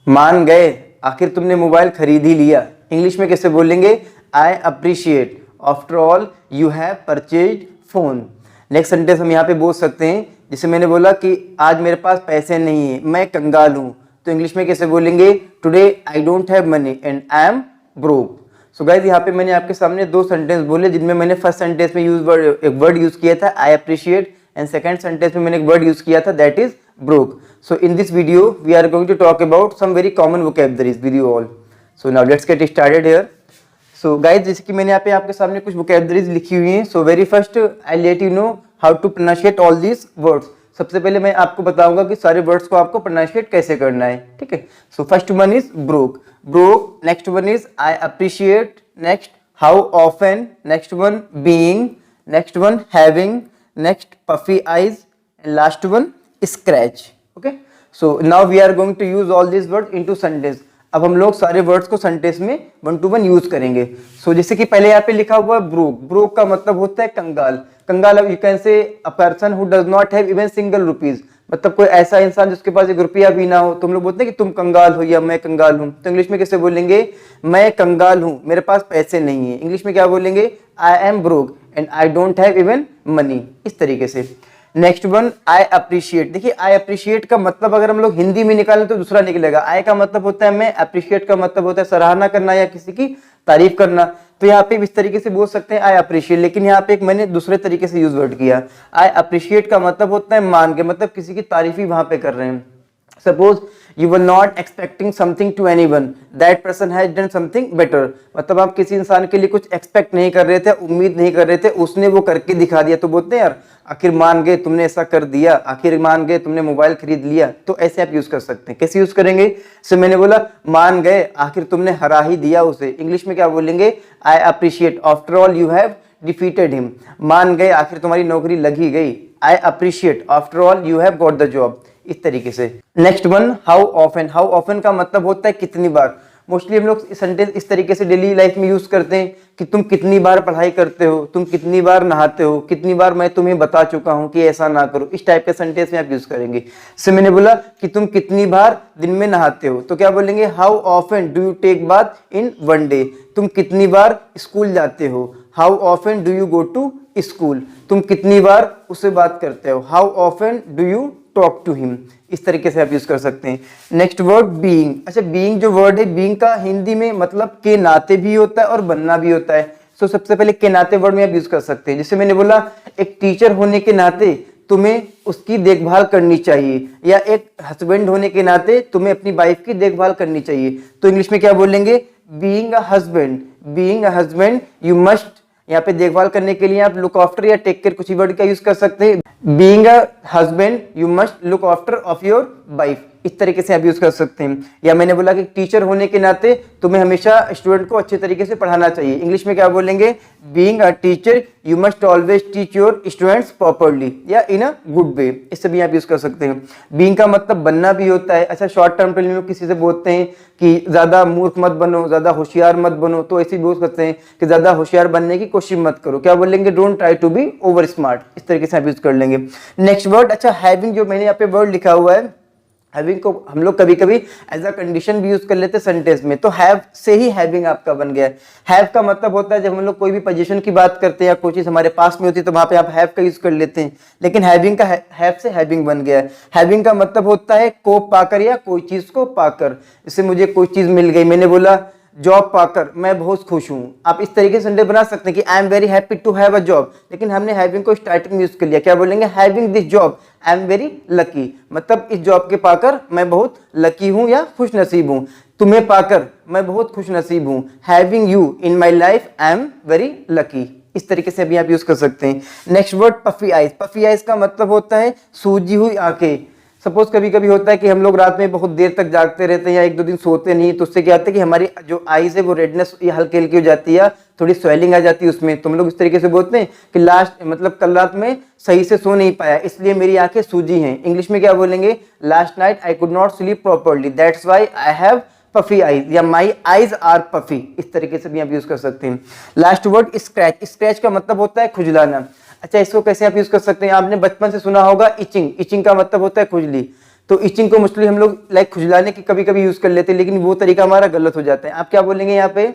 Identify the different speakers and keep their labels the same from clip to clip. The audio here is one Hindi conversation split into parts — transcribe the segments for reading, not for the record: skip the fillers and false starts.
Speaker 1: मान गए, आखिर तुमने मोबाइल खरीद ही लिया। इंग्लिश में कैसे बोलेंगे? I appreciate after all you have purchased phone. Next sentence हम यहाँ पे बोल सकते हैं, जैसे मैंने बोला कि आज मेरे पास पैसे नहीं है, मैं कंगाल हूँ, तो इंग्लिश में कैसे बोलेंगे? Today I don't have money and I am broke. So guys यहाँ पे मैंने आपके सामने दो सेंटेंस बोले, जिनमें मैंने फर्स्ट सेंटेंस में एक वर्ड यूज किया था I appreciate, and second sentence में मैंने एक वर्ड यूज किया था that is broke. So in this video we are going to talk about some very common vocabularies with you all. So now let's get started here. So guys, जैसे कि मैंने यहाँ पे आपके सामने कुछ vocabularies लिखी हुई हैं. So very first I'll let you know how to pronunciate all these words. सबसे पहले मैं आपको बताऊंगा कि सारे वर्ड्स को आपको pronunciate कैसे करना है, ठीक है? So first one is broke. Broke. Next one is I appreciate. Next how often. Next one being. Next one having. Next puffy eyes. And last one scratch. Okay, so now we are going to use all these words into sentence. अब हम लोग सारे वर्ड्स को सेंटेंस में 1 to 1 यूज करेंगे. सो जैसे कि पहले यहाँ पे लिखा हुआ है ब्रोक. ब्रोक का मतलब होता है कंगाल. कंगाल you can say a person who does not have even single rupees, मतलब कोई ऐसा इंसान जिसके पास एक रुपया भी ना हो. तो हम लोग बोलते हैं कि तुम कंगाल हो या मैं कंगाल हूँ. तो इंग्लिश में कैसे बोलेंगे? मैं कंगाल हूँ, मेरे पास पैसे नहीं है. इंग्लिश में क्या बोलेंगे? I am broke and I don't have even money. इस तरीके से. Next one I appreciate. देखिए आई अप्रिशिएट का मतलब अगर हम लोग हिंदी में निकालें तो दूसरा निकलेगा. आई का मतलब होता है मैं, अप्रिशिएट का मतलब होता है सराहना करना या किसी की तारीफ करना. तो यहाँ पे इस तरीके से बोल सकते हैं आई अप्रिशिएट, लेकिन यहाँ पे एक मैंने दूसरे तरीके से यूज वर्ड किया. आई अप्रिशिएट का मतलब होता है मान के, मतलब किसी की तारीफ ही वहां पे कर रहे हैं. Suppose you were not expecting something to anyone, that person has done something better. मतलब आप किसी इंसान के लिए कुछ एक्सपेक्ट नहीं कर रहे थे, उम्मीद नहीं कर रहे थे, उसने वो करके दिखा दिया. तो बोलते हैं यार आखिर मान गए तुमने ऐसा कर दिया, आखिर मान गए तुमने मोबाइल खरीद लिया. तो ऐसे आप यूज कर सकते हैं. कैसे यूज करेंगे? सो मैंने बोला मान गए, आखिर तुमने हरा ही दिया उसे. इंग्लिश में क्या बोलेंगे? I appreciate after all you have defeated him. मान गए, आखिर तुम्हारी नौकरी लग ही गई. I appreciate after all you have got the job. इस तरीके से. Next one how often. How often का मतलब होता है कितनी बार. मोस्टली हम लोग सेंटेंस इस तरीके से डेली लाइफ में यूज करते हैं कि तुम कितनी बार पढ़ाई करते हो, तुम कितनी बार नहाते हो, कितनी बार मैं तुम्हें बता चुका हूं कि ऐसा ना करो. इस टाइप के सेंटेंस में आप यूज करेंगे. से मैंने बोला कि तुम कितनी बार दिन में नहाते हो, तो क्या बोलेंगे? How often do you take bath in 1 day. तुम कितनी बार स्कूल जाते हो. How often do you go to school. तुम कितनी बार उससे बात करते हो. How often do you talk to him. इस तरीके से आप यूज कर सकते हैं. Next word being. अच्छा बीइंग जो वर्ड है, बीइंग का हिंदी में मतलब के नाते भी होता है और बनना भी होता है. सो सबसे पहले के नाते वर्ड में आप यूज कर सकते हैं. जैसे मैंने बोला एक टीचर होने के नाते तुम्हें उसकी देखभाल करनी चाहिए, या एक हस्बैंड होने के नाते तुम्हें अपनी वाइफ की देखभाल करनी चाहिए. तो इंग्लिश में क्या बोलेंगे? Being a husband. Being a husband you must. यहाँ पे देखभाल करने के लिए आप लुक आफ्टर या टेक केयर कुछ ही वर्ड का यूज कर सकते हैं. Being a husband you must look after of your wife. इस तरीके से आप यूज कर सकते हैं. या मैंने बोला कि टीचर होने के नाते तुम्हें हमेशा स्टूडेंट को अच्छे तरीके से पढ़ाना चाहिए. इंग्लिश में क्या बोलेंगे? Being a teacher you must always teach your students properly या इन अ गुड वे. इससे भी आप यूज कर सकते हैं. बीइंग का मतलब बनना भी होता है. अच्छा शॉर्ट टर्म पे लोग किसी से बोलते हैं कि ज्यादा मूर्ख मत बनो, ज्यादा होशियार मत बनो, तो ऐसे बोल सकते हैं कि ज्यादा होशियार बनने की कोशिश मत करो. क्या बोलेंगे? Don't try to be over smart. इस तरीके से आप यूज कर लेंगे. Next word. अच्छा हैविंग जो मैंने यहाँ पे वर्ड लिखा हुआ है, हैविंग को हम लोग कभी कभी एज अ कंडीशन भी यूज कर लेते हैं सेंटेंस में. तो हैव से ही हैविंग आपका बन गया है. हैव का मतलब होता है जब हम लोग कोई भी पोजीशन की बात करते हैं या कोई चीज हमारे पास में होती है तो वहां पे आप हैव का यूज कर लेते हैं. लेकिन हैविंग का हैव से हैविंग बन गया है. हैविंग का मतलब होता है को पाकर या कोई चीज को पाकर. जैसे मुझे कोई चीज मिल गई, मैंने बोला जॉब पाकर मैं बहुत खुश हूं. आप इस तरीके से सेंटेंस बना सकते हैं कि I am very happy to have a job, लेकिन हमने हैविंग को स्टार्टिंग में यूज कर लिया. क्या बोलेंगे? Having this job I am very lucky. मतलब इस जॉब के पाकर मैं बहुत लकी हूं या खुश नसीब हूं. तुम्हें पाकर मैं बहुत खुश नसीब हूं. Having you in my life I am very lucky. इस तरीके से भी आप यूज कर सकते हैं. Next word puffy eyes. Puffy eyes का मतलब होता है सूजी हुई आंखें. सपोज कभी कभी होता है कि हम लोग रात में बहुत देर तक जागते रहते हैं या 1-2 दिन सोते नहीं, तो उससे क्या होता है कि हमारी जो आईज है वो रेडनेस हल्की हल्की हो जाती है, थोड़ी स्वेलिंग आ जाती है उसमें. तो हम लोग इस तरीके से बोलते हैं कि लास्ट मतलब कल रात में सही से सो नहीं पाया इसलिए मेरी आंखें सूजी हैं. इंग्लिश में क्या बोलेंगे? Last night I could not sleep properly that's why I have puffy eyes या माई आईज आर पफी. इस तरीके से भी आप यूज कर सकते हैं. Last word scratch. स्क्रैच का मतलब होता है खुजलाना. अच्छा इसको कैसे आप यूज कर सकते हैं? आपने बचपन से सुना होगा इचिंग. इचिंग का मतलब होता है खुजली. तो इचिंग को मोस्टली हम लोग लाइक खुजलाने की कभी कभी यूज कर लेते हैं, लेकिन वो तरीका हमारा गलत हो जाता है। आप क्या बोलेंगे यहाँ पे,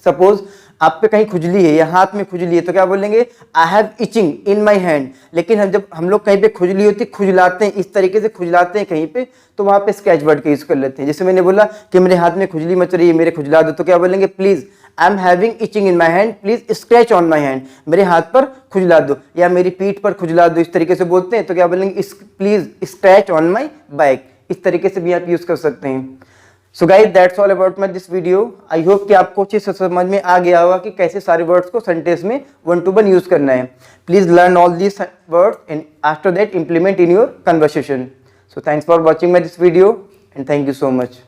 Speaker 1: सपोज आप पे कहीं खुजली है या हाथ में खुजली है तो क्या बोलेंगे, I have itching in my hand. लेकिन जब हम लोग कहीं पे खुजली होती है, खुजलाते हैं, इस तरीके से खुजलाते हैं कहीं पे, तो वहां पे स्केच वर्ड का यूज कर लेते हैं। जैसे मैंने बोला कि मेरे हाथ में खुजली मच रही है, मेरे खुजला दो, तो क्या बोलेंगे, please I am having itching in my hand, please scratch on my hand, मेरे हाथ पर खुजला दो या मेरी पीठ पर खुजला दो, इस तरीके से बोलते हैं। तो क्या बोलेंगे, please scratch on my back. इस तरीके से भी आप यूज कर सकते हैं। So guys that's all about my this video. I hope कि आपको अच्छे से समझ में आ गया होगा कि कैसे सारे वर्ड्स को सेंटेंस में वन टू वन यूज करना है। Please learn all these words and after that implement in your conversation. So thanks for watching my this video and thank you so much.